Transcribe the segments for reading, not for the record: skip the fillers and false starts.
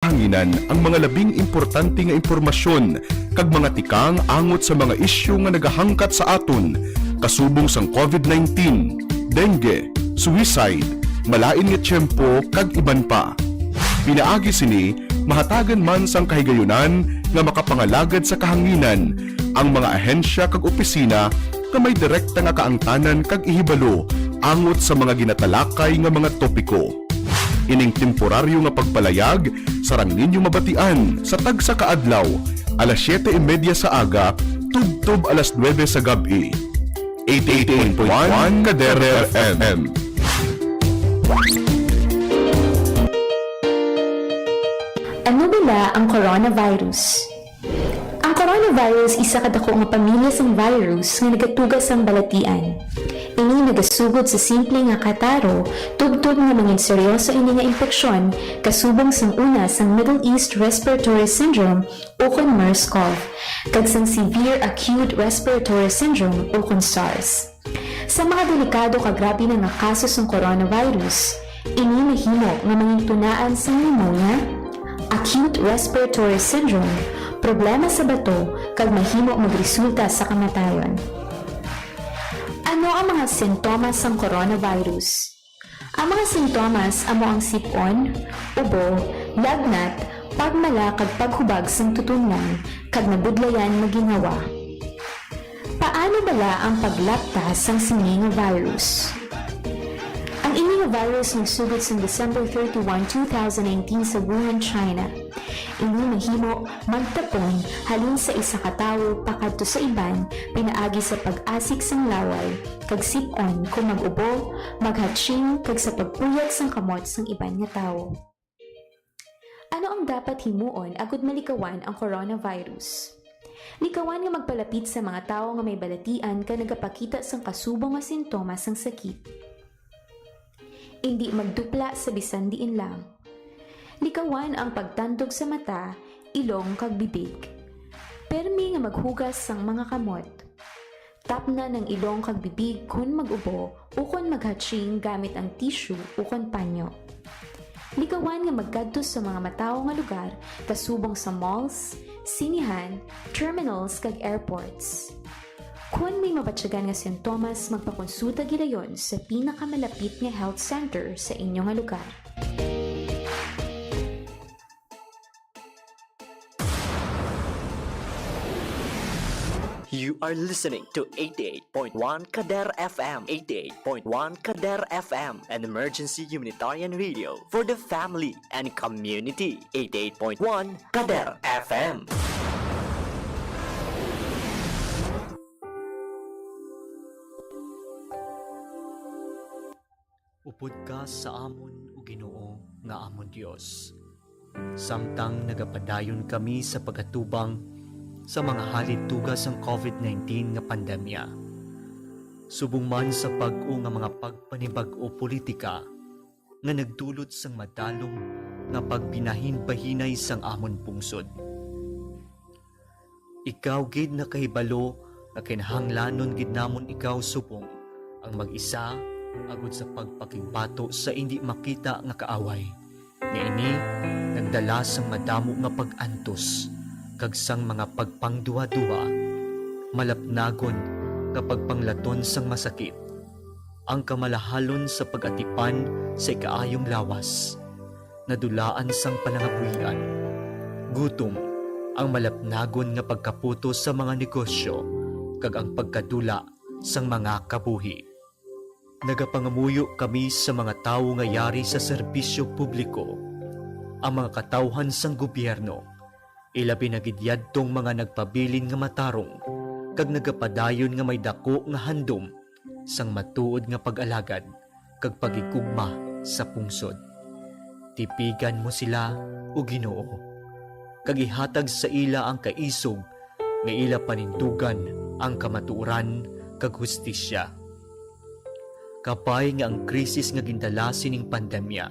kahanginan ang mga labing importante nga impormasyon kag mga tikang angot sa mga isyu nga nagahangkat sa aton kasubong sang COVID-19, dengue, suicide, malain nga tiyempo kag iban pa. Pinaagi sini mahatagan man sang kahigayunan nga makapangalagad sa kahanginan ang mga ahensya kag opisina nga may direkta nga kaangtanan kag ihibalo angot sa mga ginatalakay nga mga topiko. Ining temporaryo nga pagpalayag sarang ninyo mabatian sa tagsa kaadlaw alas 7:30 sa aga tubtob alas 9 sa gabi. 88.1 Kader FM. Ano bala ang coronavirus? Ang coronavirus isa kadako nga pamilya sang virus nga nagatugas ang balatian. Ini nagasugod sa simple nga kataro, tubtob nga mangin seryoso ini nga impeksyon kasubong sang una sang Middle East Respiratory Syndrome o kon MERS-CoV, kag sang Severe Acute Respiratory Syndrome o kon SARS. Sa mga delikado kag grabe na nga kaso sang coronavirus, ini mahimo nga mangin tunaan sang pneumonia, acute respiratory syndrome, problema sa bato, kag mahimo magresulta sa kamatayon. Ano ang mga sintomas ng coronavirus? Ang mga sintomas amo ang sipon, ubo, lagnat, pagmala kag paghubag sang tutungan, kag nabudlayan maginhawa. Paano bala ang paglaptas sang sini nga virus? Ang ini nga virus nagsugod sa December 31, 2019 sa Wuhan, China. Ini mahimo magtapon halin sa isa ka tawo pakadto sa iban pinaagi sa pag-asik sang laway, kag sip-on kung mag-ubo, maghatching kag sa pagpuyat sang kamot sang iban nga tawo. Ano ang dapat himuon agud malikawan ang coronavirus? Likawan nga magpalapit sa mga tawo nga may balatian ka nagapakita sang kasubong nga sintomas sang sakit. Hindi magdupla sa bisan diin lang. Likawan ang pagtandog sa mata, ilong kag bibig. Permi nga maghugas sang mga kamot. Tapna ng ilong kag bibig kun mag-ubo o kun maghatching gamit ang tissue o kun panyo. Likawan nga magkadto sa mga matawo nga lugar kasubong sa malls, sinihan, terminals kag airports. Kung may mabatyagan nga sintomas, magpakonsulta gidayon sa pinakamalapit nga health center sa inyong nga lugar. You are listening to 88.1 Kader FM. 88.1 Kader FM, an emergency humanitarian radio for the family and community. 88.1 Kader FM. Upod ka sa amon o Ginoo nga amon Dios. Samtang nagapadayon kami sa pagatubang sa mga halid tugas ng COVID-19 nga pandemya. Subong man sa pag-o nga mga pagpanibag-o politika nga nagdulot sang madalong nga pagbinahin-bahinay sang amon pungsod. Ikaw gid na kahibalo nga kinahanglanon gid namon ikaw subong ang mag-isa agud sa pagpakigbato sa hindi makita nga kaaway. Niini nagdala sang madamo nga pag-antos kag sang mga pagpangduwa-duwa, malapnagon nga pagpanglaton sang masakit, ang kamalahalon sa pag-atipan sa ikaayong lawas, nadulaan sang panangabuhian, gutom, ang malapnagon nga pagkaputo sa mga negosyo, kag ang pagkadula sang mga kabuhi. Nagapangamuyo kami sa mga tawo nga yari sa serbisyo publiko, ang mga katawhan sang gobyerno, ilabi na gidyad tong mga nagpabilin nga matarong, kag nagapadayon nga may dako nga handom, sang matuod nga pag-alagad, kag pagikugma sa pungsod. Tipigan mo sila o Ginoo, kag ihatag sa ila ang kaisog, nga ila panindugan ang kamatuoran kag hustisya. Kapay nga ang krisis nga gindala sining pandemya,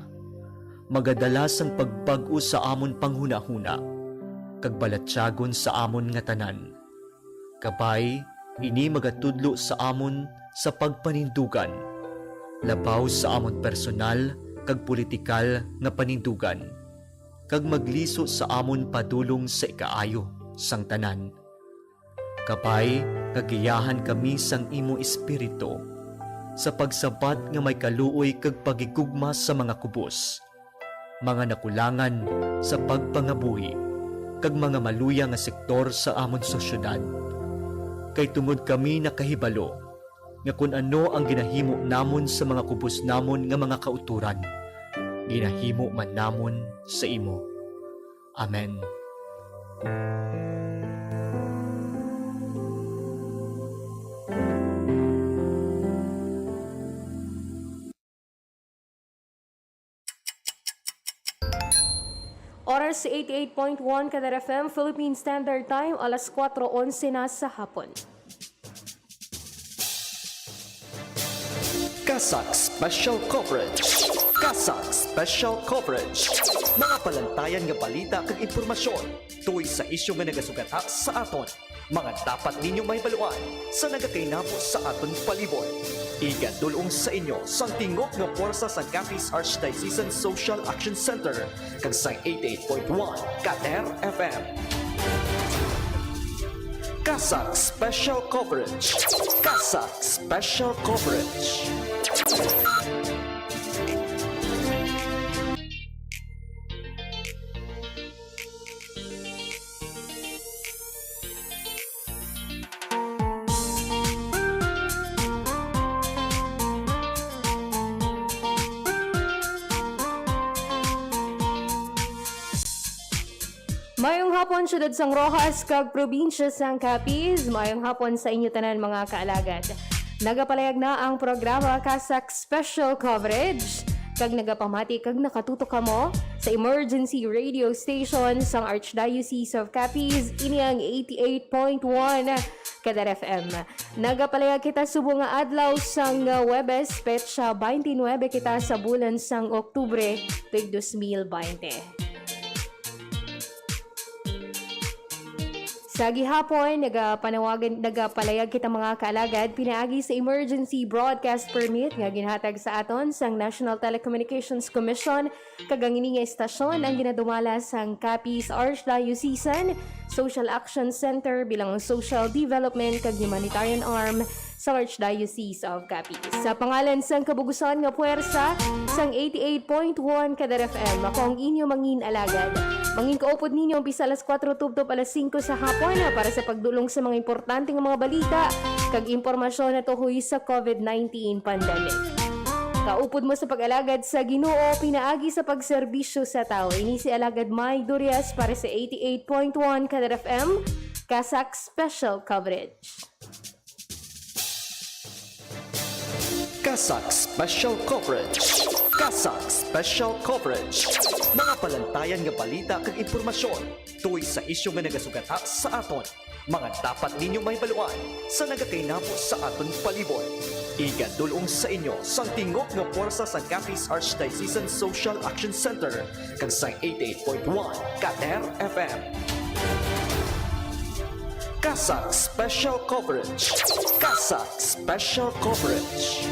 magadalas ang pagbag-o sa amon panghuna-huna, kag balatyagon sa amon nga tanan. Kapay, ini magatudlo sa amon sa pagpanindugan, labaw sa amon personal kag politikal nga panindugan, kag magliso sa amon padulong sa ikaayo sang tanan. Kapay kagiyahan kami sang imo espiritu sa pagsabat nga may kaluoy kag pagigugma sa mga kubos, mga nakulangan sa pagpangabuhi kag mga maluya nga sektor sa amon sosyedad. Kay tungod kami nakahibalo nga kung ano ang ginahimo namon sa mga kubos namon nga mga kauturan, ginahimo man namon sa imo. Amen. Oras 88.1 Kadar FM, Philippine Standard Time, alas 4:11 na sa hapon. Kasak Special Coverage. Kasak Special Coverage. Mga palantayan nga balita kag impormasyon tuoy sa isyu nga nagasugata sa aton. Mga dapat ninyo mahibaluan sa nagakainabo sa aton palibot. Igadulong sa inyo sang tingog nga puwersa sa Capiz Archdiocesan Social Action Center kag sa 88.1 Kader FM. Kasak Special Coverage. Kasak Special Coverage. Mayong hapon, syudad sang Rojas, kag probinsya sang Capiz. Mayong hapon sa inyo tanan mga kaalagad. Nagapalayag na ang programa Kasak Special Coverage. Kag nagapamati kag nakatutok kamo sa emergency radio station sang Archdiocese of Capiz, ini ang 88.1 Kadar FM. Nagapalayag kita subong nga adlaw sang Webes, petsa 29 kita sa bulan sang Oktubre, 2020. Sa gihapon, nagapalayag kita mga kaalagad, pinaagi sa emergency broadcast permit nga ginhatag sa aton sang National Telecommunications Commission kag ang ini nga estasyon ang ginadumala sang Capiz Archdiocesan Social Action Center bilang social development kag humanitarian arm sa Archdiocese of Capiz. Sa pangalan sang kabugusan nga puwersa sang 88.1 Kadar FM, ako ang inyo mangin alagad. Mangin kaupod ninyo umpisa alas 4 tubtob alas 5 sa hapon para sa pagdulong sa mga importante nga mga balita kag impormasyon na tuhoy sa COVID-19 pandemic. Kaupod mo sa pag-alagad sa Ginoo, pinaagi sa pagserbisyo sa tao. Ini si Alagad May Durias para sa 88.1 Kadar FM, Kasak Special Coverage. Kasak Special Coverage. Kasak Special Coverage. Mga palantayan nga balita kag impormasyon tuoy sa isyu nga nagasugata sa aton. Mga dapat ninyo mahibaluan sa nagakainabo sa aton palibot. Igadulong sa inyo sang tingog nga puwersa sa Capiz Archdiocesan Social Action Center kag sa 88.1 Kader FM. Kasak Special Coverage. Kasak Special Coverage.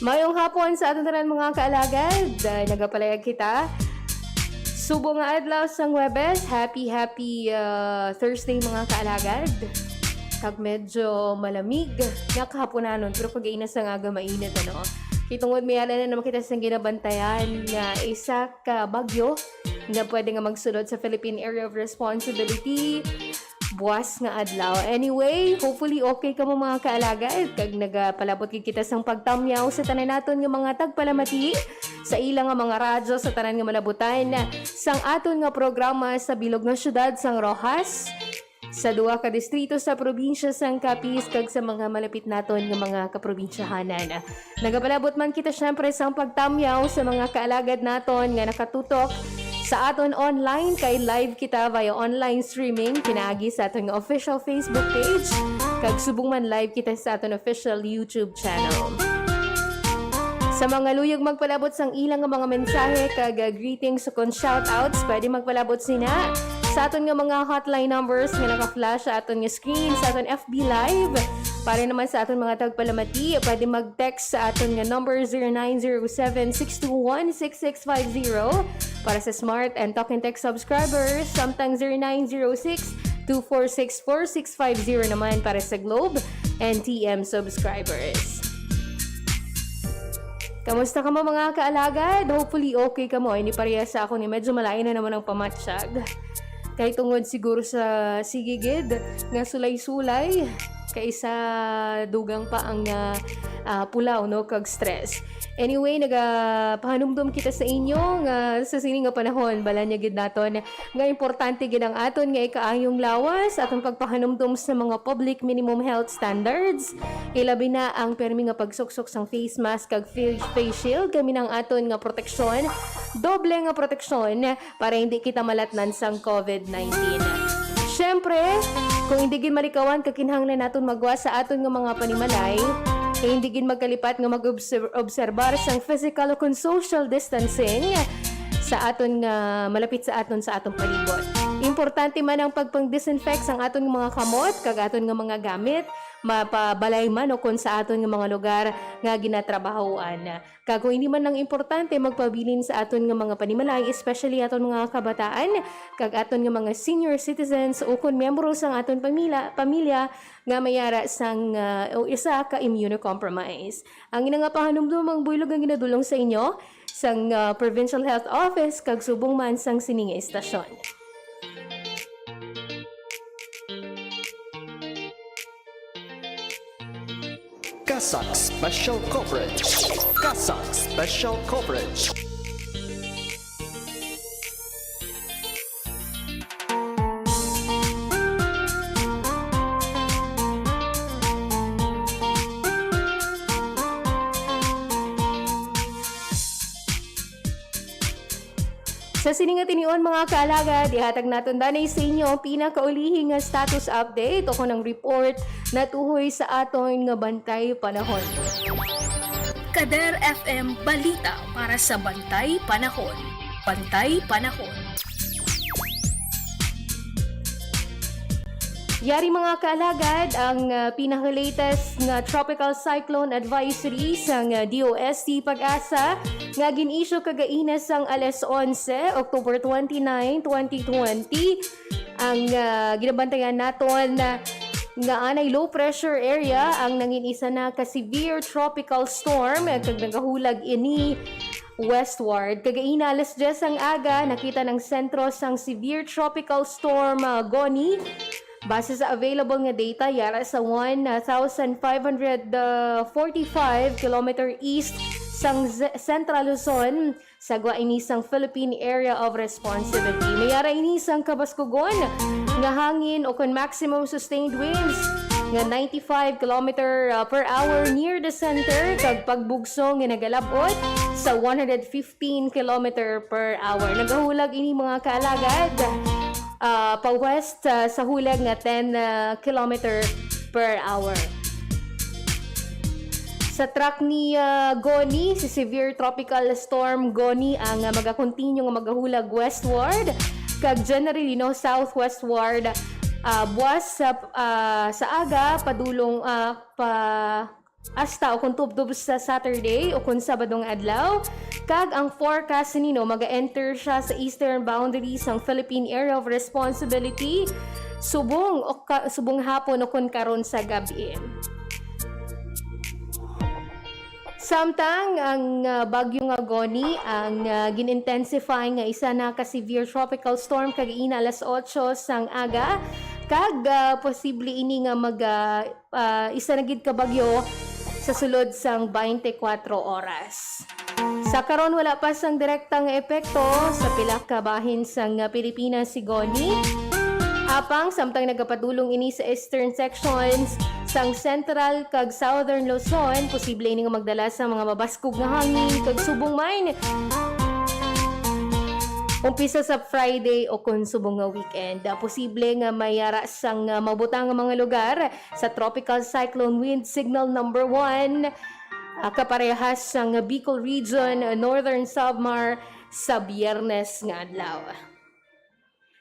Mayong hapon sa ating tanan mga kaalagad. Nagapalayag kita. Subo nga adlaw sang Webes. Happy Thursday mga kaalagad. Kag medyo malamig nga kahaponanon pero pag inas nga aga mainit ano. Kitungod may ala na naman kita sang ginabantayan nga isa ka bagyo nga pwede nga magsulod sa Philippine Area of Responsibility. Buwas nga adlaw. Anyway, hopefully okay ka mo mga kaalagad. Kag nagapalabot kita sang pagtamyaw sa tanan naton nga mga tagpalamati sa ilang nga mga radyo sa tanan nga malabutan sang aton nga programa sa bilog nga syudad sang Rojas, sa duha ka distrito sa probinsya sang Capiz kag sa mga malapit naton nga mga kaprobinsyahanan. Nagapalabot man kita syempre sang pagtamyaw sa mga kaalagad naton nga nakatutok sa aton online kay live kita via online streaming pinaagi sa aton official Facebook page kag subong man live kita sa aton official YouTube channel. Sa Sa mga luyog magpalabot sang ilang nga mga mensahe kag greetings o kon shoutouts, pwede magpalabot sina sa aton nga mga hotline numbers nga naka-flash sa aton nga screen sa aton FB Live. Para naman sa aton mga tagpalamati, pwede mag-text sa aton nga number 0907-621-6650. Para sa Smart and Talk and Text subscribers, samtang 0906-246-4650 naman para sa Globe and TM subscribers. Kamusta ka mo mga kaalagad? Hopefully okay ka mo. Hindi pareha sa ako ni medyo malayo na naman ang pamatsyag. Kahit tungod siguro sa sigigid nga sulay-sulay kaysa dugang pa ang pulaw no kag stress. Anyway, nagapahanumdum kita sa inyo nga sa sining nga panahon bala niya gid naton nga importante gid ang aton nga ikaayong lawas atong pagpahanumdum sa mga public minimum health standards. Ilabi na ang permi nga pagsuksok sang face mask kag face shield kami ng aton nga proteksyon, doble nga proteksyon para hindi kita malatnan sang COVID-19. Siyempre, kung hindi gid malikawan kakinhanglan naton magwa sa aton nga mga panimalay, hindi gid magkalipat nga mag-obserbar sang physical o social distancing sa aton nga malapit sa aton palibot. Importante man ang pagpang-disinfect sang aton mga kamot kag aton nga mga gamit, mapabalay man o kung sa aton nga mga lugar nga ginatrabahoan. Kag kung hindi man lang importante magpabilin sa aton nga mga panimalay, especially aton mga kabataan, kag aton nga mga senior citizens o kung miyembro sang aton pamilya nga mayara sang o isa ka immunocompromised. Ang ina nga pahanumdum ang buylog ang ginadulong sa inyo sang Provincial Health Office kag subong man sang sining estasyon. Kasak Special Coverage. Kasak Special Coverage. Sa sininga tinion mga kaalaga, dihatag naton danay sa inyo ang pinakaulihing nga status update o kunang report na tuhoy sa aton nga bantay panahon. Kader FM Balita para sa Bantay Panahon. Bantay Panahon. Yari mga kaalagad, ang pinaka-latest nga tropical cyclone advisory sang DOST Pag-asa nga gin-issue kagaina sang alas 11, October 29, 2020. Ang ginabantayan naton nga anay low pressure area ang nanginisa na ka severe tropical storm kag nagahulag ini westward. Kagaina alas 10 ang aga nakita ng sentro sang severe tropical storm Goni. Base sa available nga data, yara sa 1,545 km east sang Central Luzon, sagwa inisang Philippine Area of Responsibility. Mayara inisang Kabaskugon nga hangin o kon maximum sustained winds nga 95 km per hour near the center kag pagbugso nga nagalabot sa 115 km per hour. Nagahulag ini mga kaalagad pa-west sa hulag nga 10 km per hour. Sa track ni Goni, si severe tropical storm Goni ang magakontinue nga magahulag westward kag generally no southwestward buwas sa aga padulong hasta o kung tubdub sa Saturday o kung Sabadong adlaw. Kag ang forecast nino maga-enter siya sa eastern boundaries ng Philippine Area of Responsibility subong hapon o kung karon sa gabi. Samtang ang bagyo nga Goni ang gin-intensify nga isa na ka severe tropical storm kag ina alas 8 sang aga kag posible ini nga isa na gid ka bagyo sa sulod sang 24 oras. Sa karon wala pa sang direktang epekto sa pila ka bahin sang Pilipinas si Goni. Apang samtang nagapadulong ini sa eastern sections sang Central kag Southern Luzon, posible ini nga magdala sa mga mabaskog nga hangin kag subong man umpisa sa Friday o kung subong nga weekend. Posible nga mayara sang mabutang nga mga lugar sa tropical cyclone wind signal number 1 kaparehas sang Bicol Region, Northern Samar sa Biyernes nga adlaw.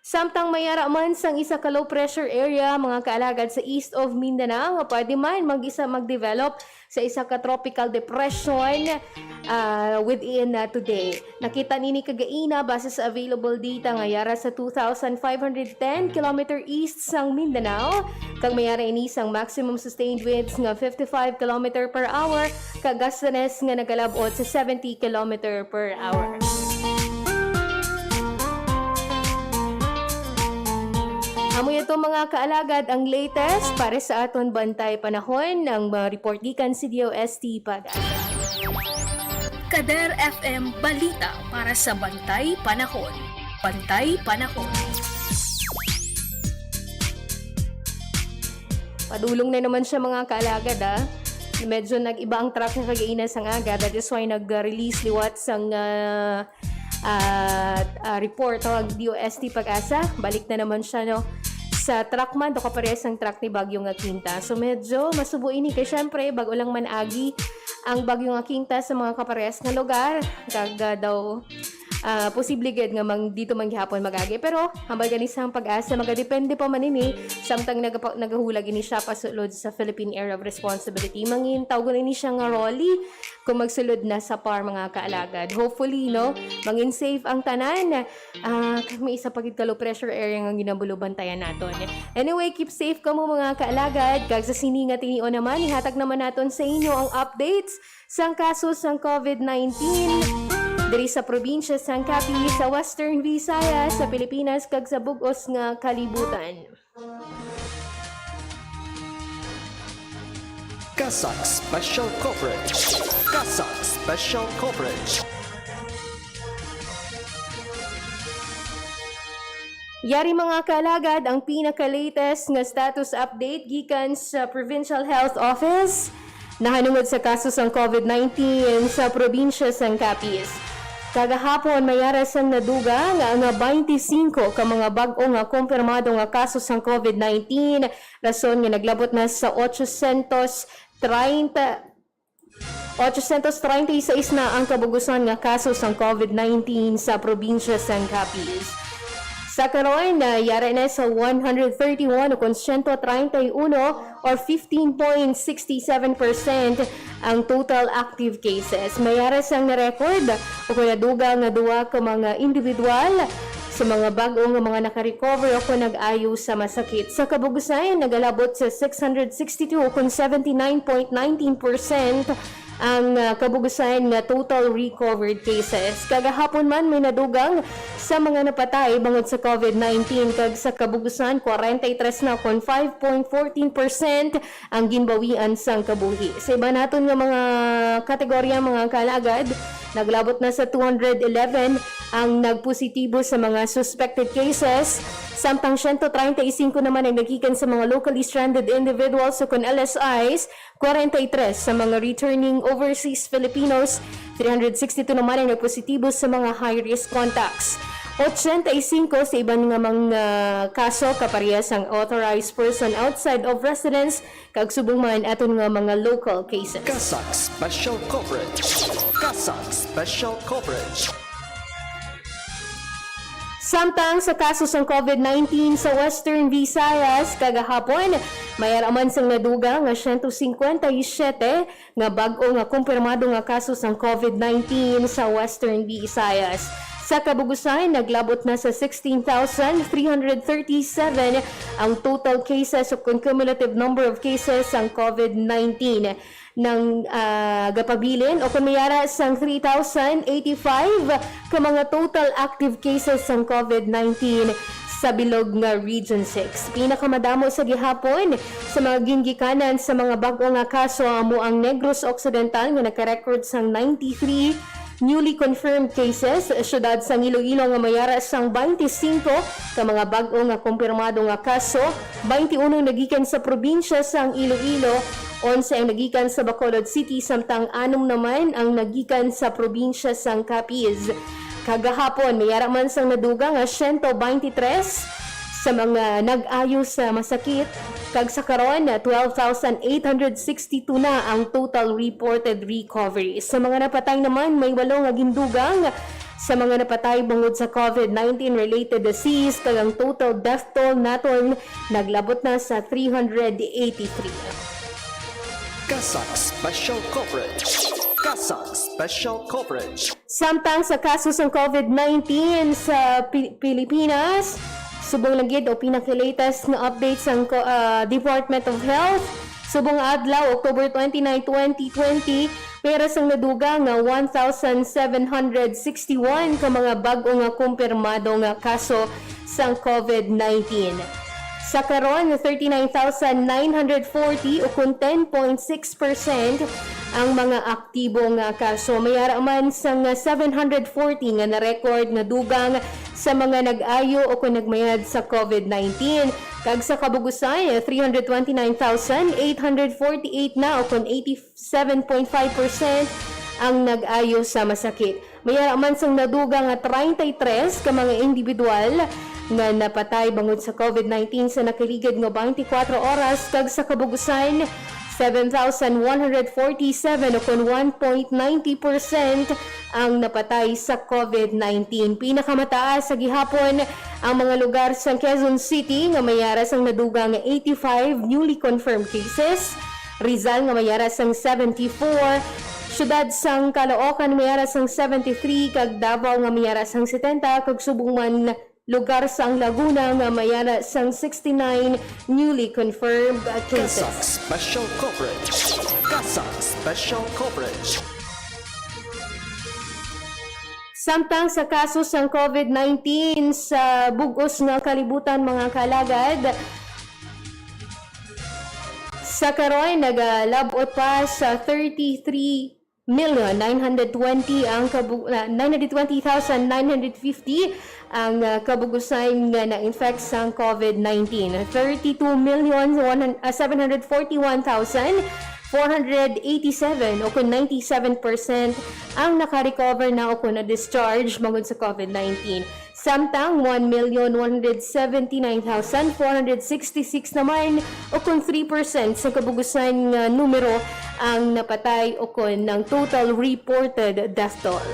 Samtang mayara man sang isa ka low pressure area mga kaalagad sa east of Mindanao nga pwede man mag-develop sa isa ka tropical depression within today. Nakita nini kagaina base sa available data nga yara sa 2,510 km east sang Mindanao kag mayara ini sang maximum sustained winds nga 55 km per hour kag gastanes nga nagalabot sa 70 km per hour. Amoy ito mga kaalagad ang latest para sa aton bantay panahon ng report gikan si DOST Pag-asa. Kader FM Balita para sa Bantay Panahon. Bantay Panahon. Padulong na naman siya mga kaalagad Medyo nag-iba ang track na kagaina sang aga. That is why nag-release liwat sang report o DOST Pag-asa. Balik na naman siya sa track man, do kapares ang track ni Bagyo nga Quinta. So medyo masubuin ni kay syempre bago lang man agi ang Bagyo nga Quinta sa mga kapares nga lugar. Kaga daw posible gid nga dito man gihapon magagi, pero hambal gani sa Pag-asa magadepende pa man ini samtang nagahulag ini siya pasulod sa Philippine Area of Responsibility. Mangin tawgon ini siya nga Rolly kung magsulod na sa PAR mga kaalagad. Hopefully mangin safe ang tanan. May isa pagid ka low pressure area nga ginabulubantayan naton. Anyway, keep safe kamo mga kaalagad. Kag sa sininga tinio naman ihatag naman naton sa inyo ang updates sang kasos ng COVID-19 diri sa probinsya sang Capi sa Western Visayas sa Pilipinas kag sa bug-os nga kalibutan. Kasak Special Coverage. Kasak Special Coverage. Yari mga kaalagad ang pinaka-latest nga status update gikan sa Provincial Health Office nahanungod sa kasos ng COVID-19 sa probinsya sang Capiz. Kagahapon mayara sang naduga nga 25 ka mga bag-o nga kumpirmado nga kasos ng COVID-19, rason nga naglabot na sa 836 na ang kabugusan nga kasos ng COVID-19 sa probinsya sang Capiz. Sa karon na yara na sa 131 o 131 or 15.67% ang total active cases. Mayara sang na-record o kung naduga nga duwa ka mga individual sa mga bag-o nga mga nakarecover o kung nag-ayo sa masakit. Sa kabugusan, nagalabot sa 662 o kung 79.19% ang kabugusan nga total recovered cases. Kagahapon man may nadugang sa mga napatay bangod sa COVID-19 kag sa kabugusan 43 na kon 5.14% ang ginbawian sang kabuhi. Sa iba naton nga mga kategorya mga kalagad, naglabot na sa 211 ang nagpositibo sa mga suspected cases. Samtang 135 naman ang nagikan sa mga locally stranded individuals o kon LSIs, 43 sa mga returning overseas Filipinos, 362 naman ang nagpositibo sa mga high-risk contacts. 85 sa ibang nga mga kaso kaparehas ang authorized person outside of residence kag subong man aton nga mga local cases. Kasak Special Coverage. Kasak Special Coverage. Samtang sa kasos ng COVID-19 sa Western Visayas kagahapon, mayara man sang naduga nga 157 nga bag-o nga kumpirmado nga kasos ng COVID-19 sa Western Visayas. Sa kabugusan, naglabot na sa 16,337 ang total cases o cumulative number of cases ang COVID-19 ng gapabilin o kung mayara sang 3,085 ka mga total active cases ng COVID-19 sa bilog nga Region 6. Pinakamadamo sa gihapon sa mga ginggikanan sa mga bag-o nga kaso amo ang Negros Occidental nga naka-record sang 93 newly confirmed cases. Syudad sang Iloilo nga mayara sang 25 ka mga bag-o nga kumpirmado nga kaso, 21 nagikan sa probinsya sang Iloilo, 11 ang nagikan sa Bacolod City, samtang 6 naman ang nagikan sa probinsya sang Capiz. Kagahapon, mayara man sang naduga nga 123 sa mga nag-ayo sa masakit Kag sa karon, 12,862 na ang total reported recovery. Sa mga napatay naman, may 8 nga gindugang sa mga napatay bungod sa COVID-19 related disease. Kag ang total death toll naton naglabot na sa 383. Kasak Special Coverage. Kasak Special Coverage. Samtang sa kaso ng COVID-19 sa Pilipinas, subong lagid o pinaka-latest na updates ng Department of Health. Subong adlaw, October 29, 2020, meron sang naduga nga 1,761 ka mga bag-o nga kumpirmado nga kaso sa COVID-19. Sa karon, 39,940 o kung 10.6% ang mga aktibo nga kaso. Mayara man sa 740 nga na-record nga dugang sa mga nag-ayo o kung nagmayad sa COVID-19. Kag sa kabugusan, 329,848 na o kung 87.5% ang nag-ayo sa masakit. Mayara man sang nadugang nga 33 ka mga individual nga napatay bangod sa COVID-19 sa nakaligid nga 24 oras. Kag sa kabugusan, 7,147 o kung 1.90% ang napatay sa COVID-19. Pinakamataas sa gihapon ang mga lugar sa Quezon City nga mayaras ang naduga nga 85 newly confirmed cases. Rizal nga mayaras ang 74. Syudad sang Caloocan mayaras ang 73. Kag Davao nga mayaras ang 70. Kag subong man lugar sang Laguna nga mayara sang 69 newly confirmed cases. Kasak Special Coverage. Kasak Special Coverage. Samtang sa kaso sang COVID-19 sa bugos nga kalibutan mga kalagad, sa karoy nagalabot pa sa 33,920,950 ang kabugusan nga na-infect sa COVID-19. 32,741,487 o kung 97% ang nakarecover na o kung na-discharge magod sa COVID-19. Samtang 1,179,466 naman o kung 3% sa kabugusan nga numero ang napatay o kung ng total reported death toll.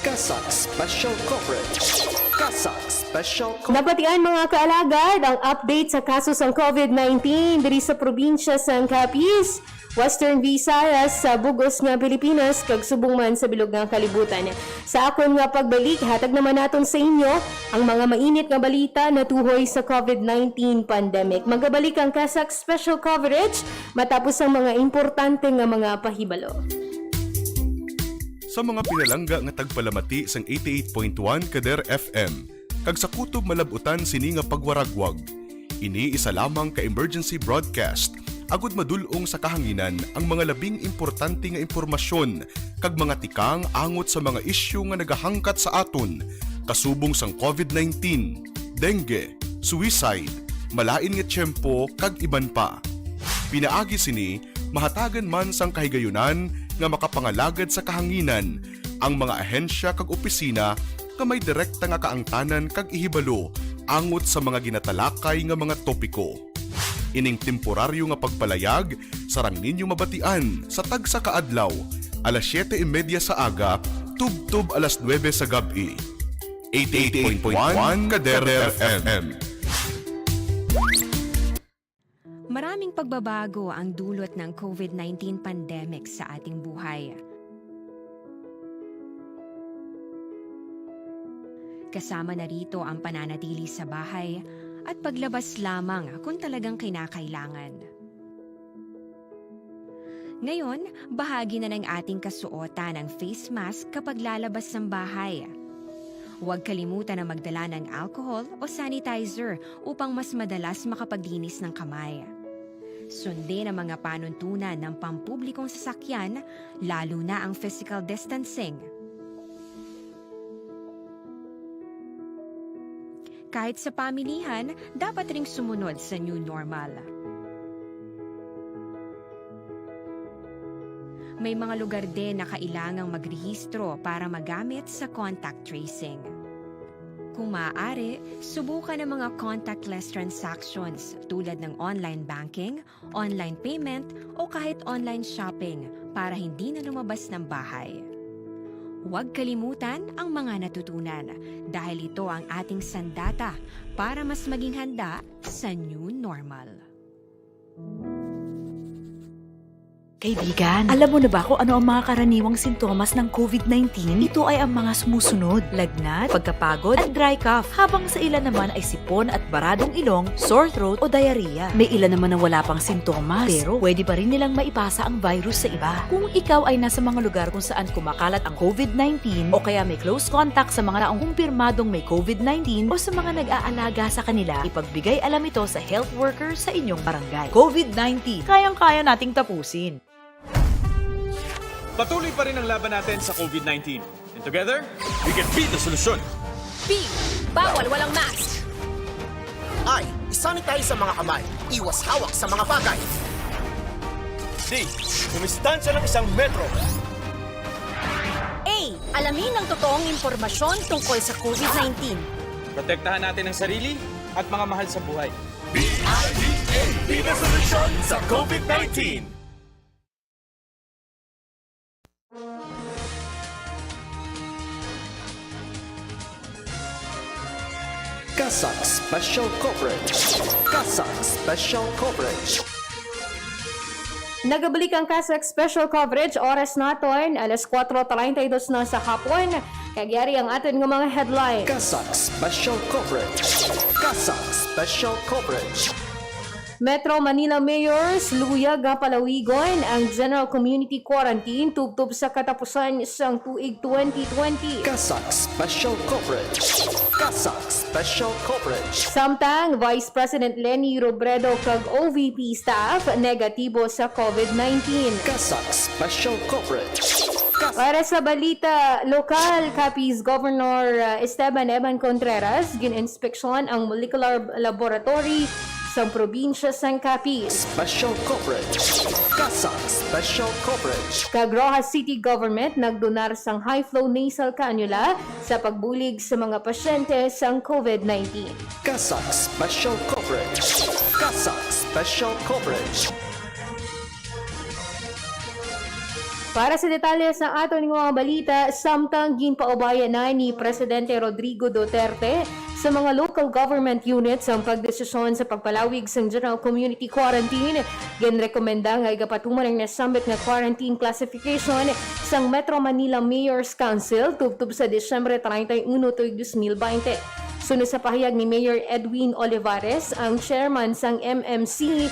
Kasak Special Coverage. Kasak Special Coverage. Nabatian mga kaalagad ang update sa kaso ng COVID-19 diri sa probinsya sa Capiz, Western Visayas sa bugos nga Pilipinas kag subong man sa bilog nga kalibutan. Sa akon nga pagbalik, hatag naman naton sa inyo ang mga mainit nga balita na tuhoy sa COVID-19 pandemic. Magabalik ang Kasak Special Coverage matapos ang mga importante nga mga pahibalo. Sa mga pinalangga nga tagpalamati sang 88.1 Kader FM, kag sa kutob malabutan sini nga pagwaragwag. Ini isa lamang ka emergency broadcast agud madulong sa kahanginan ang mga labing importante nga impormasyon kag mga tikang angot sa mga isyu nga nagahangkat sa aton kasubong sang COVID-19, dengue, suicide, malain nga tiyempo kag iban pa. Pinaagi sini mahatagan man sang kahigayunan nga makapangalagad sa kahanginan ang mga ahensya kag opisina nga may direkta nga kaangtanan kag ihibalo angot sa mga ginatalakay nga mga topiko. Ining temporaryo nga pagpalayag sarang ninyo mabatian sa tagsa kaadlaw, alas 7:30 sa aga, tub-tub alas 9 sa gabi. 88.1 Kader FM. Maraming pagbabago ang dulot ng COVID-19 pandemic sa ating buhay. Kasama na rito ang pananatili sa bahay at paglabas lamang kung talagang kinakailangan. Ngayon, bahagi na ng ating kasuotan ang face mask kapag lalabas ng bahay. Huwag kalimutan na magdala ng alcohol o sanitizer upang mas madalas makapaglinis ng kamay. Sundin ang mga panuntunan ng pampublikong sasakyan, lalo na ang physical distancing. Kahit sa pamilihan, dapat ring sumunod sa new normal. May mga lugar din na kailangang magrehistro para magamit sa contact tracing. Kung maaari, subukan ang mga contactless transactions tulad ng online banking, online payment o kahit online shopping para hindi na lumabas ng bahay. Huwag kalimutan ang mga natutunan dahil ito ang ating sandata para mas maging handa sa new normal. Kaibigan, alam mo na ba kung ano ang mga karaniwang sintomas ng COVID-19? Ito ay ang mga sumusunod: lagnat, pagkapagod, at dry cough. Habang sa ilan naman ay sipon at baradong ilong, sore throat o diarrhea. May ilan naman na wala pang sintomas, pero pwede pa rin nilang maipasa ang virus sa iba. Kung ikaw ay nasa mga lugar kung saan kumakalat ang COVID-19 o kaya may close contact sa mga taong kumpirmadong may COVID-19 o sa mga nag-aalaga sa kanila, ipagbigay alam ito sa health worker sa inyong barangay. COVID-19, kayang-kaya nating tapusin. Patuloy pa rin ang laban natin sa COVID-19. And together, we can beat the solusyon. B. Bawal walang mask. I. Isanitize sa mga kamay. Iwas hawak sa mga bagay. D. Dumistansya ng 1 metro. A. Alamin ang totoong impormasyon tungkol sa COVID-19. Protektahan natin ang sarili at mga mahal sa buhay. Beat the solusyon sa COVID-19. Kasak Special Coverage. Kasak Special Coverage. Nagabalik ang Kasak Special Coverage. Oras natin, alas 4:32 na sa hapon. Kagyari ang atin ng mga headline. Kasak Special Coverage. Kasak Special Coverage. Metro Manila Mayors luyag nga palawigon ang General Community Quarantine tubtub sa katapusan sang tuig 2020. Kasak Special Coverage. Kasak Special Coverage. Samtang Vice President Leni Robredo kag OVP staff negatibo sa COVID-19. Kasak Special Coverage. Para sa balita lokal, Capiz Governor Esteban Eban Contreras gininspeksyon ang molecular laboratory sa probinsya sang Capiz. Special Coverage. Kasak Special Coverage. Kag Rojas City Government nagdonar sang high-flow nasal cannula sa pagbulig sa mga pasyente sang COVID-19. Kasak Special Coverage. Kasak Special Coverage. Para sa detalye sa aton mga balita, samtang ginpaubaya na ni Presidente Rodrigo Duterte sa mga local government units ang pagdesisyon sa pagpalawig sa General Community Quarantine, ginrekomenda nga igapatuman ang nasambit nga quarantine classification sang Metro Manila Mayor's Council tubtub sa Disyembre 31, 2020. Sunod sa pahayag ni Mayor Edwin Olivares, ang chairman sang MMC,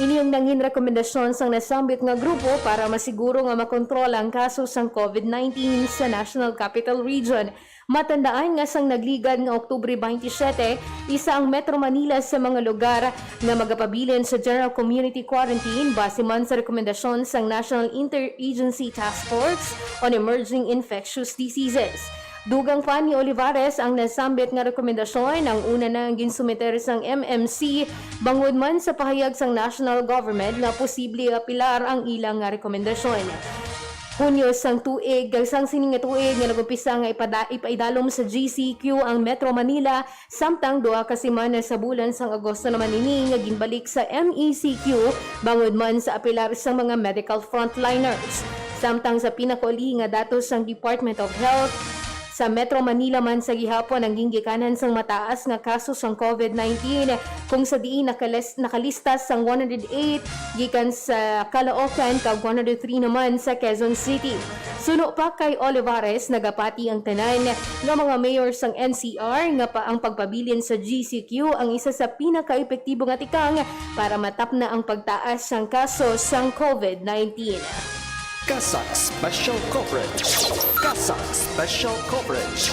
iniyong nangin rekomendasyon sang nasambit nga grupo para masiguro nga makontrol ang kaso sang COVID-19 sa National Capital Region. Matandaan nga sang nagligad nga Oktubre 27, isa ang Metro Manila sa mga lugar nga magapabilin sa General Community Quarantine base man sa rekomendasyon sang National Interagency Task Force on Emerging Infectious Diseases. Dugang pa ni Olivares ang nasambit nga rekomendasyon ang una na ginsumiter sang MMC bangod man sa pahayag sang national government nga posible apilar ang ilang nga rekomendasyon. Hunyo sang tuig, sang sining nga tuig nga nagumpisa nga ipaidalom sa GCQ ang Metro Manila samtang duha ka semana sa bulan sang Agosto naman ini nga ginbalik sa MECQ bangod man sa apilar sa mga medical frontliners. Samtang sa pinakauli nga datos sang Department of Health, sa Metro Manila man sa gihapon ang ginggikanan sang mataas nga kaso sang COVID-19 kung sa diin nakalista sang 108 gikan sa Caloocan kag 103 naman sa Quezon City. Suno pa kay Olivares nagapati ang tanan nga mga mayor sang NCR nga pa ang pagpabilin sa GCQ ang isa sa pinaka-epektibo nga tikang para matapna ang pagtaas sang kaso sang COVID-19. Kasak Special Coverage. Kasak Special Coverage.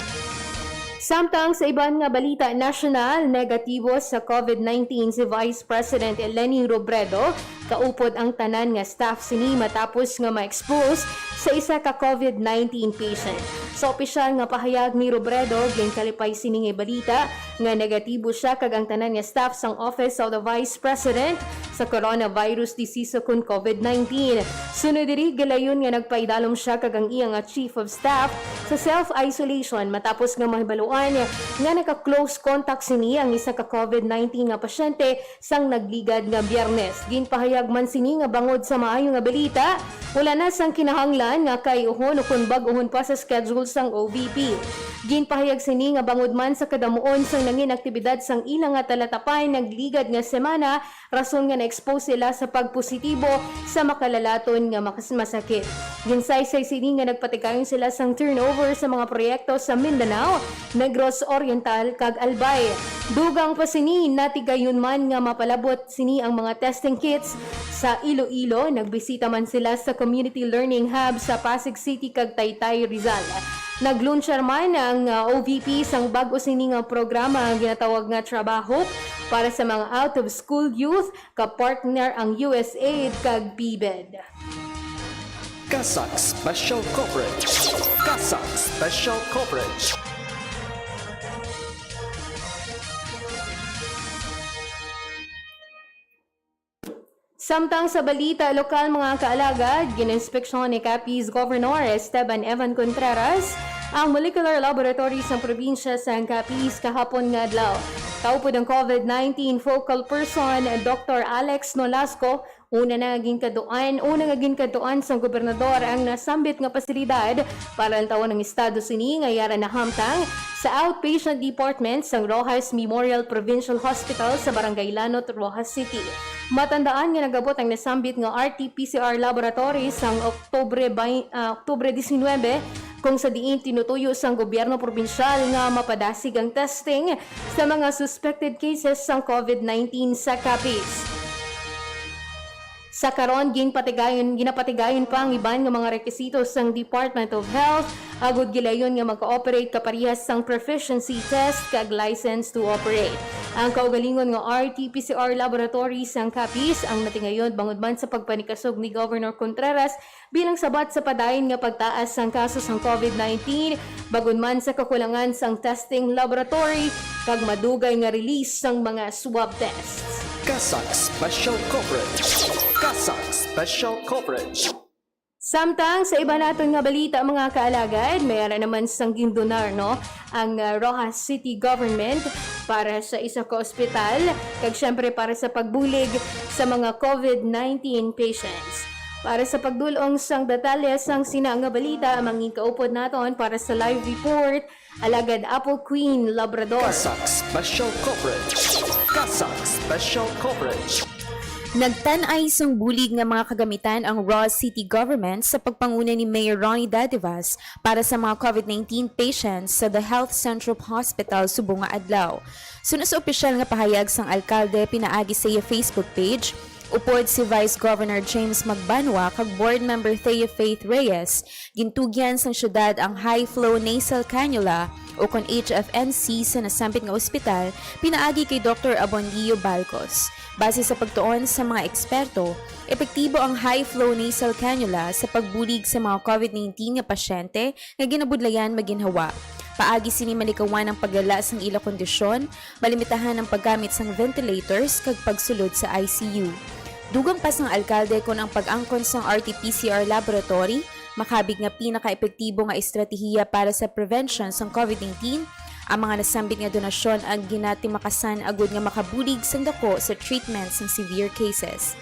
Samtang sa iban nga balita nasyonal, negatibo sa COVID-19 si Vice President Leni Robredo Kaupod ang tanan nga staff sini matapos nga ma-expose sa isa ka COVID-19 patient. Sa opisyal nga pahayag ni Robredo, ginkalipay sini nga balita nga negatibo siya kag ang tanan nga staff sang Office of the Vice President sa coronavirus disease kun COVID-19. Sunod diri gilayon nga nagpaidalom siya kag ang iyang Chief of Staff sa self-isolation matapos nga mahibaluan nga naka-close contact sini ang isa ka COVID-19 nga pasyente sang nagligad nga Biyernes. Ginpahayag man sini nga bangod sa maayo nga balita, wala na sang kinahanglan nga kay uhon o kun bag-uhon pa sa schedule sang OVP. Ginpahayag sini nga bangod man sa kadamuon sang nangin aktibidad sang ilang nga talatapay nagligad nga semana, rason nga na-expose sila sa pagpositibo sa makalalaton nga masakit. Ginsaysay sini nga nagpatikayon sila sang turnover sa mga proyekto sa Mindanao, Negros Oriental kag Albay. Dugang pa sini natigayon man nga mapalabot sini ang mga testing kits sa Iloilo. Nagbisita man sila sa Community Learning Hub sa Pasig City kag Taytay, Rizal. Naglunsar man ang OVP sang bag-o sini nga programa ang ginatawag nga Trabaho para sa mga out-of-school youth, ka-partner ang USAID kag PBED. Kasak Special Coverage. Kasak Special Coverage. Samtang sa balita lokal mga kaalagad, gininspeksyon ni Capiz Governor Esteban Evan Contreras ang molecular laboratory sa probinsya sa Capiz kahapon nga adlaw. Kaupod ang COVID-19 focal person Dr. Alex Nolasco, una naging kaduan sa gobernador ang nasambit nga pasilidad para ang tawon ng estado sini nga yara na hamtang sa outpatient department sang Rojas Memorial Provincial Hospital sa Barangay Lanot, Rojas City. Matandaan nga nagabot ang nasambit nga RT-PCR laboratory sang Oktubre 19 kung sa diin tinutuyo sang gobyerno probinsyal nga mapadasig ang testing sa mga suspected cases sang COVID-19 sa Capiz. Sa karon ginapatigayon pa ang iban nga mga rekisito sang Department of Health agud gilayon nga mag-cooperate kaparehas sang proficiency test kag license to operate. Ang kaugalingon nga RT-PCR laboratory sang Capiz ang natingayon bangod man sa pagpanikasog ni Governor Contreras bilang sabat sa padayon nga pagtaas sang kaso sang COVID-19 bagod man sa kakulangan sang testing laboratory kag madugay nga release sang mga swab tests. Kasak Special Coverage. Kasak Special Coverage. Samtang sa iba naton nga balita mga kaalagad, mayroon naman sang gindonar ang Rojas City Government para sa isa ka ospital kag syempre para sa pagbulig sa mga COVID-19 patients. Para sa pagdulong sang detalye sang sina nga balita, mangin kaupod naton para sa live report, alagad Apple Queen Labrador. Kasak Special Coverage. Kasak Special Coverage. Nagtanay sang bulig nga mga kagamitan ang Rojas City Government sa pagpanguna ni Mayor Ronnie Dadivas para sa mga COVID-19 patients sa The Health Central Hospital subong nga adlaw. Sunod sa opisyal nga pahayag sang alkalde pinaagi sa iya Facebook page, upod si Vice Governor James Magbanwa kag Board Member Thea Faith Reyes, gintugyan sang syudad ang high-flow nasal cannula o kon HFNC sa nasambit nga ospital pinaagi kay Dr. Abondio Balcos. Base sa pagtuon sa mga eksperto, epektibo ang high-flow nasal cannula sa pagbulig sa mga COVID-19 nga pasyente nga ginabudlayan maginhawa. Paagi sini malikawan ang paglala sang ila kondisyon, malimitahan ang paggamit sang ventilators kag pagsulod sa ICU. Dugang pa sang alkalde kon ang pag-angkon sang RT-PCR laboratory makabig nga pinaka-epektibo nga estratehiya para sa prevention sang COVID-19. Ang mga nasambit nga donasyon ang ginatimakasan agud nga makabulig sang dako sa treatment sang severe cases.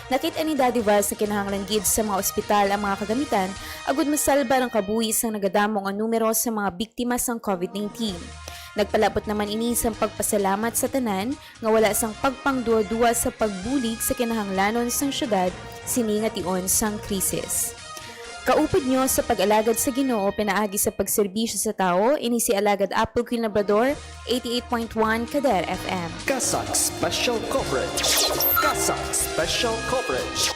Nakita ni Dadivas na kinahanglan gid sa mga ospital ang mga kagamitan agud masalba ang kabuhis sang nagadamo nga numero sa mga biktima sang COVID-19. Nagpalabot naman ini sang pagpasalamat sa tanan nga wala sang pagpangduwa-duwa sa pagbulig sa kinahanglanon sang syudad sini nga tion sang krisis. Kaupod nyo sa pag-alagad sa Ginoo pinaagi sa pagserbisyo sa tao, ini si Alagad Apple Queen Labrador, 88.1 Kader FM. Kasak Special Coverage. Kasak Special Coverage.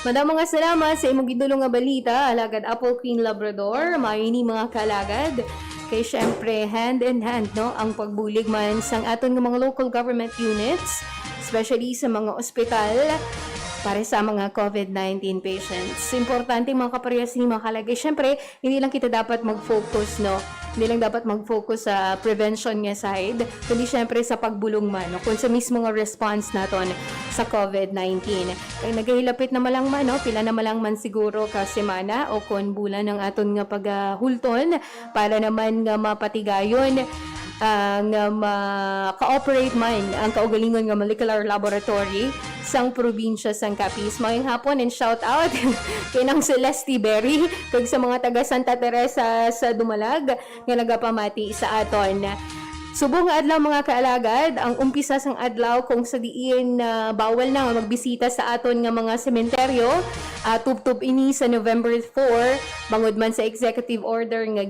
Madam mga salamat sa imong gidulong nga balita, Alagad Apple Queen Labrador, maayini mga kalagad. Kay syempre, hand in hand, no, ang pagbulig man sa aton ng mga local government units, especially sa mga ospital, para sa mga COVID-19 patients. Importante mga kaparehas ni mga kalagay. Siyempre, hindi lang kita dapat mag-focus, no? Hindi lang dapat mag-focus sa prevention nga side, kundi siyempre sa pagbulong man, no? Kung sa mismo nga response naton sa COVID-19. Kaya naghihilapit na malang man, no? Pila na malang man siguro ka semana o kon bulan ng aton nga paghulton para naman nga mapatigayon nga ma-cooperate man ang kaugalingon nga molecular laboratory sang probinsya sang Capiz. Mayong hapon and shout out kay nang Celeste Berry kag sa mga taga Santa Teresa sa Dumalag nga nagapamati sa aton. Subong nga adlaw mga kaalagad, ang umpisa sang adlaw kung sa diin bawal na nga magbisita sa aton nga mga sementeryo, tubtub ini sa November 4, bangod man sa executive order nga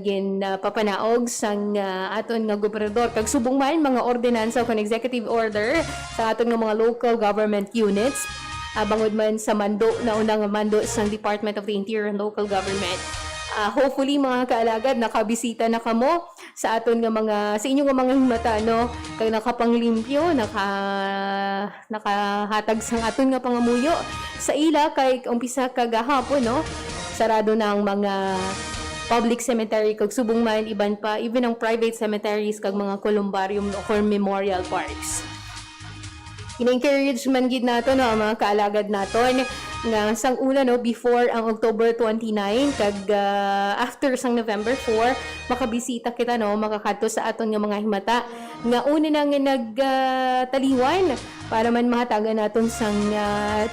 papanaog sang aton nga gobernador. Kag subong man mga ordinansa kon executive order sa aton nga mga local government units, bangod man sa mando na unang mando sang Department of the Interior and Local Government. Hopefully mga kaalagad nakabisita na kamo sa aton nga mga sa inyo nga mga himata, no, kag nakapanglimpyo, nakahatag sang aton nga pangamuyo sa ila kay umpisa kagahapon, no, sarado na ang mga public cemetery kag subong man iban pa even ang private cemeteries kag mga columbarium or memorial parks. In-encourage man gid nato, no, ang mga kaalagad naton nga sang una, no, before ang October 29 kag after sang November 4 makabisita kita, no, makakadto sa aton nga mga himata nga una na nga nagtaliwan para man mahatagan naton sang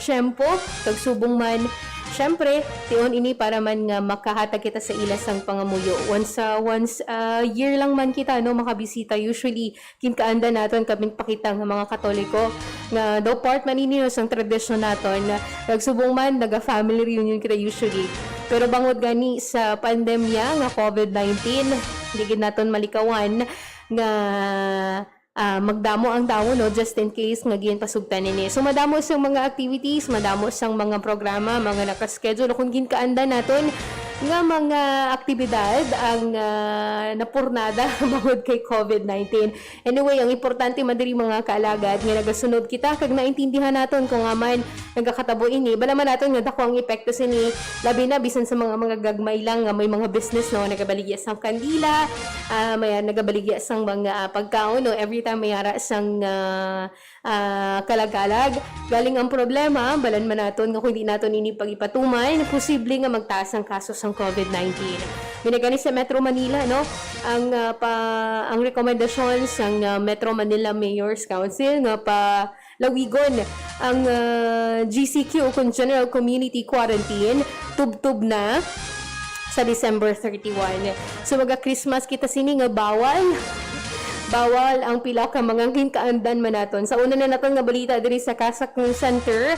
tiyempo kag subong man syempre tion ini para man nga makahatag kita sa ila sang pangamuyo once year lang man kita, no, makabisita. Usually kinkaanda naton kaming pakita nga mga Katoliko nga do part man ini, no, sang tradisyon naton kag subong man naga family reunion kita usually. Pero bangod gani sa pandemya nga COVID-19, hindi gid naton malikawan nga magdamo ang tao, no, just in case nga giyan pasugtan nini. So madamo sang mga activities, madamo sang mga programa, mga naka-schedule kung ginkaanda naton nga mga aktibidad ang napurnada bangod kay COVID-19. Anyway, ang importante madiri mga kaalagad nga nagasunod kita kag naintindihan naton kung nga man nagakatabo ini, bala man naton nga dako ang epekto sini, labi na bisan sa mga gagmay lang nga may mga business, no, nagabaligya sang kandila, may nagabaligya sang mga pagkaon, no, every time may ara sang kalagalag. Galing ang problema, balan man naton nga kung hindi naton ini pag-ipatuman, posible nga magtaas ang kaso sang COVID-19. Minagani sa Metro Manila, no, ang rekomendasyon sang Metro Manila Mayor's Council nga pa lawigon ang GCQ kung General Community Quarantine tubtub na sa December 31. So maga-Christmas kita sini nga bawal ang pila ka mga ginkaandan man naton. Sa una na naton nga balita diri sa Kasak Center,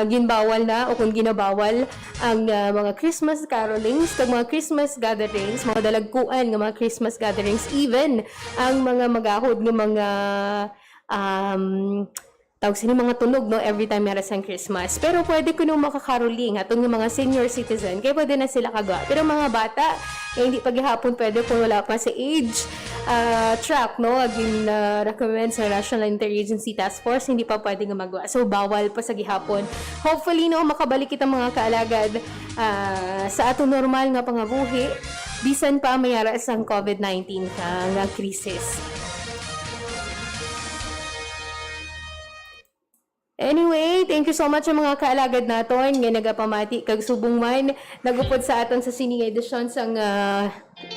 ginbawal na o kung ginabawal ang mga Christmas carolings kag mga Christmas gatherings, mga dalagkuan nga mga Christmas gatherings, even ang mga magahod nga mga tawag sini mga tunog, no, every time meron sang Christmas. Pero pwede ko nung makakaroling atong mga senior citizen, kaya pwede na sila kagawa. Pero mga bata, hindi paghihapon pwede kung wala pa sa age track, no, aging recommend sa National Interagency Task Force, hindi pa pwede nga magawa. So bawal pa sa gihapon. Hopefully, no, makabalik kita mga kaalagad sa atong normal nga pangabuhi bisan pa mayara sang COVID-19 nga krisis. Anyway, thank you so much sa mga kaalagad naton nga nagapamati kag subong man nagupod sa aton sa sining edisyon sang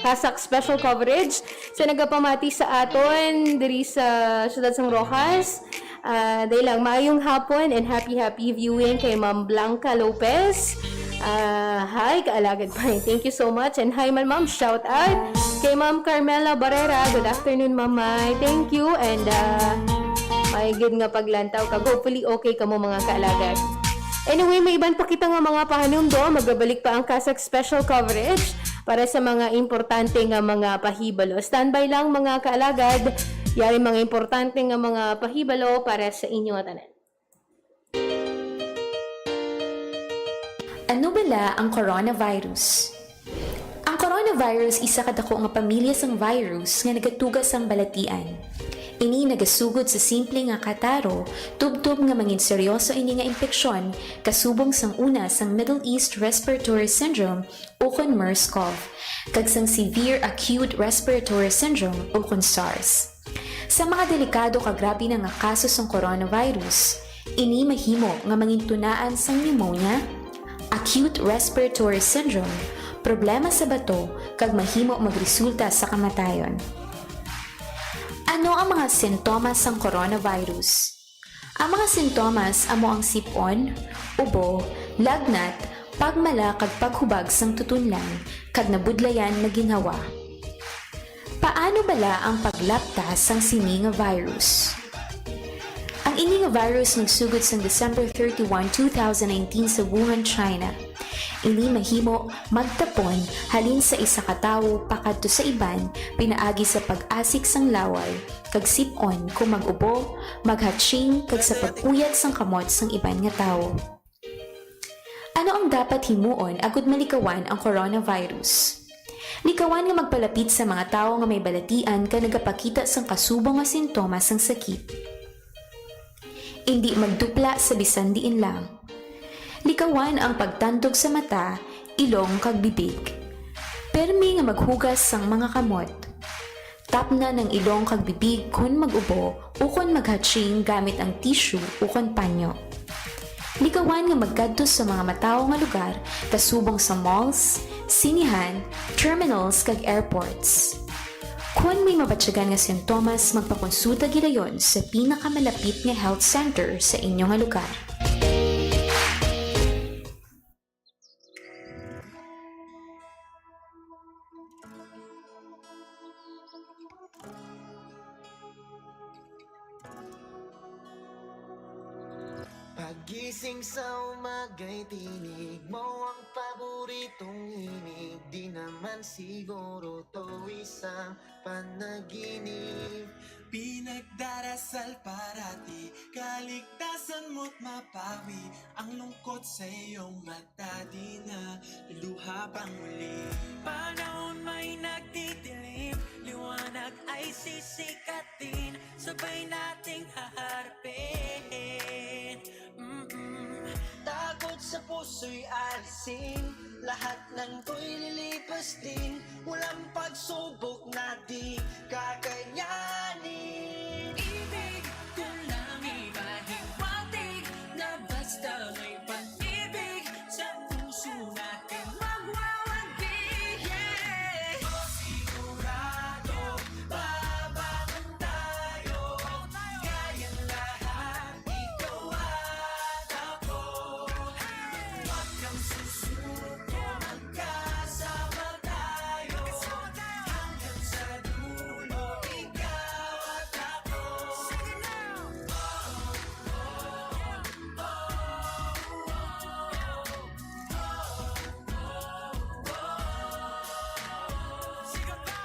Kasak special coverage sa nagapamati sa aton diri sa Siyudad San Rojas. Dahil lang maayong hapon and happy viewing kay Ma'am Blanca Lopez. Hi kaalagad pa. Thank you so much and hi Ma'am, shout out kay Ma'am Carmela Barrera. Good afternoon Ma'am. Thank you and may good nga paglantaw kag hopefully okay kamo mga kaalagad. Anyway, may iban pa kita nga mga pahanumdo, magabalik pa ang Kasak special coverage para sa mga importante nga mga pahibalo. Standby lang mga kaalagad, yari mga importante nga mga pahibalo para sa inyo tanan. Ano bala ang coronavirus? Ang coronavirus isa kadako nga pamilya sang virus nga nagatugas ang balatian. Ini nagasugod sa simple nga kataro, tubtob nga mangin seryoso ini nga impeksyon, kasubong sang una sang Middle East Respiratory Syndrome o kon MERS-CoV, kag sang Severe Acute Respiratory Syndrome o kon SARS. Sa mga delikado kag grabe na nga kaso sang coronavirus, ini mahimo nga mangintunaan sang pneumonia, acute respiratory syndrome, problema sa bato, kag mahimo magresulta sa kamatayon. Ano ang mga sintomas ng coronavirus? Ang mga sintomas amo ang sipon, ubo, lagnat, pagmala kag paghubag sang tutunlan, kag nabudlayan na ginhawa. Paano bala ang paglaptas sang sini nga virus? Ang ini nga virus nagsugod sang December 31, 2019 sa Wuhan, China. Ini mahimo magtapon halin sa isa ka tawo pakadto sa iban pinaagi sa pag-asik sang laway kag sip-on kung mag-ubo, maghatching kag sa pag-uyat sang kamot sang iban nga tawo. Ano ang dapat himuon agud malikawan ang coronavirus? Likawan nga magpalapit sa mga tawo nga may balatian ka nagapakita sang kasubong nga sintomas sang sakit. Hindi magdupla sa bisan diin lang. Likawan ang pagtandog sa mata, ilong kag bibig. Permi nga maghugas sang mga kamot. Tapna ng ilong kag bibig kun mag-ubo o kun maghatching gamit ang tissue o kun panyo. Likawan nga magkadto sa mga matawo nga lugar kasubong sa malls, sinihan, terminals kag airports. Kung may mabatyagan nga sintomas, magpakonsulta gidayon sa pinakamalapit nga health center sa inyong nga lugar. Pagising sa umaga'y tinig mo ang paboritong himig. Di naman siguro to isang panaginip. Pinagdarasal parati, kaligtasan mo't mapawi ang lungkot sa iyong mata. Di na luha pang muli. Panahon may nagtitilim, liwanag ay sisikatin, sabay nating haharapin. Takot sa puso'y alisin, lahat ng to'y lilipas din. Walang pagsubok na di kakayanin. Ibig ko lang ipahiwatig na basta may pag-ibig sa puso natin magwawagi. Yeah! Sigurado, babangon tayo, kayang lahat, ikaw at ako. Huwag kang susuko, magkasama tayo, hanggang sa dulo, ikaw at ako. Sige now! Sige pa!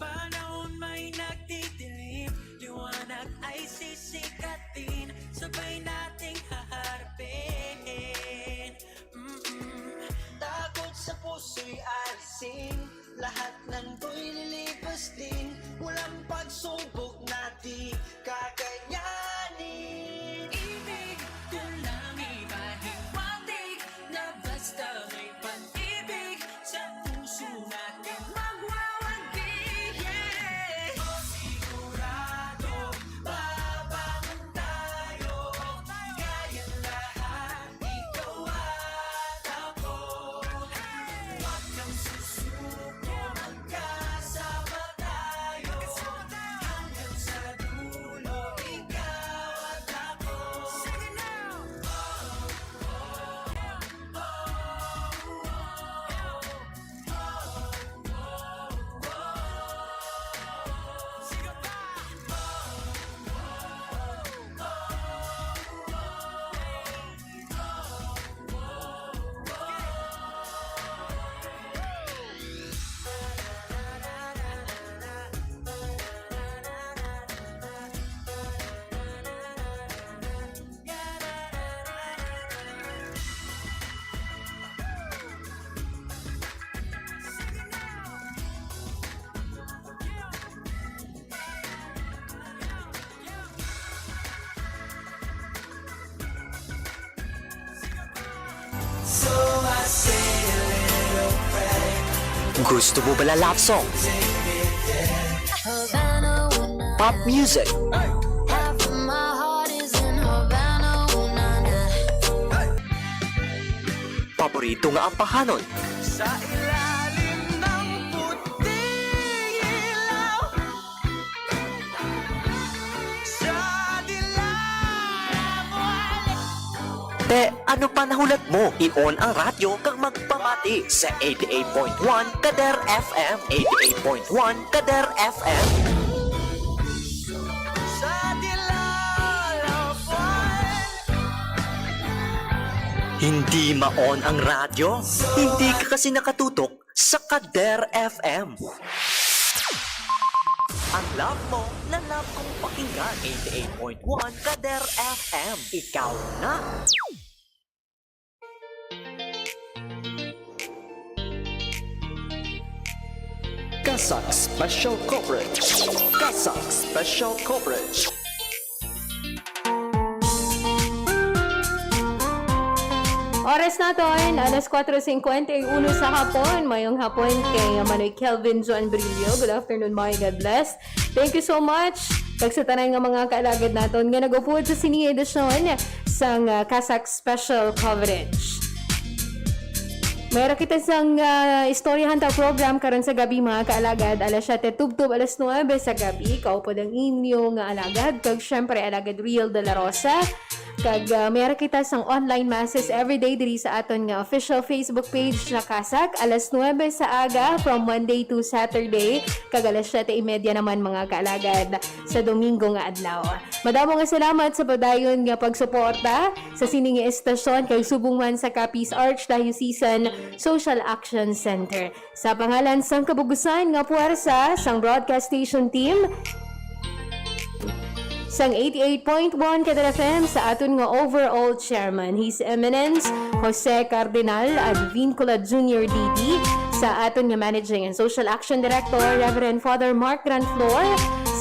Panahon may nagtitilim, liwanag ay sisikatin, sabay nating haharapin. Takot sa puso'y alisin, lahat ng to'y lilipas din. Walang pagsubok na di kakayanin. Ibig ko lang ipahiwatig na basta may pag-ibig sa puso natin magwawagi. Yeah! Sigurado, babangon tayo, kayang lahat, ikaw at ako. Huwag kang susuko, magkasama tayo, hanggang sa dulo, Gusto mo ba love song? Pop music? Paborito nga ang pahanon? Sa ilalim ng puting ilaw, sa dilaw. Te, ano pa nahulat mo? I-on ang radyo kag magpamati sa 88.1 Kader FM. 88.1 Kader FM. Sa dilalapan. Hindi ma-on ang radyo? Hindi ka kasi nakatutok sa Kader FM. Ang love mo na love kong pakinggan. 88.1 Kader FM. Ikaw na! Kasak Special Coverage. Kasak Special Coverage. Oras natin, alas 4:51 sa hapon. Mayong hapon kay Manoy Kelvin John Brillo. Good afternoon, my God bless. Thank you so much. Kag sa tanay nga mga kaalagad naton nga nag-upod sa sini edisyon sang Kasak Special Coverage. Mayroon kita sang istoryahan ta program karon sa gabi mga kaalagad. Alas 7 tubtub, alas 9 sa gabi. Kaupod ang inyong alagad. Kag syempre alagad Real de la Rosa. Kag mayroon kita sang online masses everyday diri sa aton nga official Facebook page na Kasak. Alas 9 sa aga from Monday to Saturday. Kag alas 7:30 naman mga kaalagad sa Domingo nga adlaw. Madamo nga salamat sa padayon nga pagsuporta sa sining estasyon kay subong man sa Capiz Archdiocesan Social Action Center. Sa pangalan sang kabugusan nga puwersa sang broadcast station team sang 88.1 Kader FM sa aton nga overall chairman, His Eminence Jose Cardinal Advincula Jr. DD, sa aton nga managing and social action director Reverend Father Mark Granflor,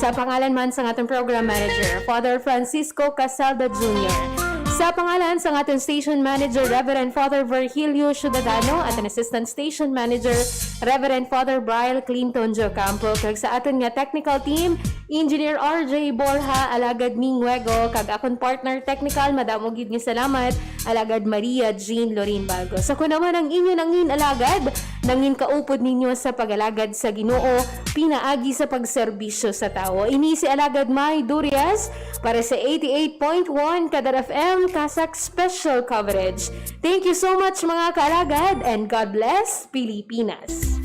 sa pangalan man sang aton program manager Father Francisco Casalda Jr., sa pangalan sa ating station manager, Reverend Father Virgilio Ciudadano, at an assistant station manager, Reverend Father Brian Clinton Jocampo, kag sa ating nga technical team, Engineer RJ Borja, alagad Mingwego, kag akong partner technical, madamo gid nga salamat, alagad Maria Jean Lorin Balgo. Sa kuno naman ang inyo nangin alagad, nangin kaupod ninyo sa pagalagad sa Ginoo, pinaagi sa pagserbisyo sa tao. Ini si alagad May Durias para sa 88.1 Kader FM Kasak Special Coverage. Thank you so much mga kaalagad, and God bless Pilipinas.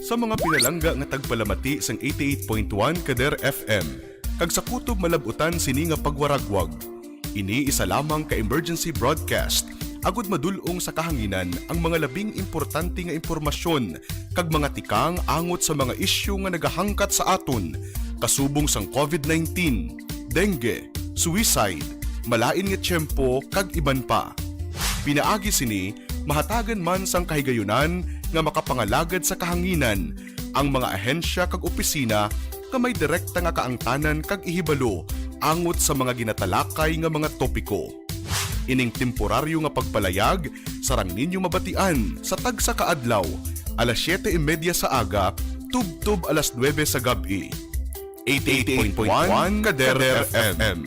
Sa mga pinalangga nga tagpalamati sang 88.1 Kader FM, kag sa kutob malabutan sini nga pagwaragwag. Ini isa lamang ka emergency broadcast agud madulong sa kahanginan ang mga labing importante nga impormasyon kag mga tikang angot sa mga isyu nga nagahangkat sa aton kasubong sang COVID-19, dengue, suicide, malain nga tiyempo kag iban pa. Pinaagi sini mahatagan man sang kahigayunan nga makapangalagad sa kahanginan ang mga ahensya kag opisina nga may direkta nga kaangtanan kag ihibalo angot sa mga ginatalakay nga mga topiko. Ining temporaryo nga pagpalayag sarang ninyo mabatian sa tagsa kaadlaw, alas 7:30 sa aga, tubtub alas 9 sa gabi. 88.1 Kader FM.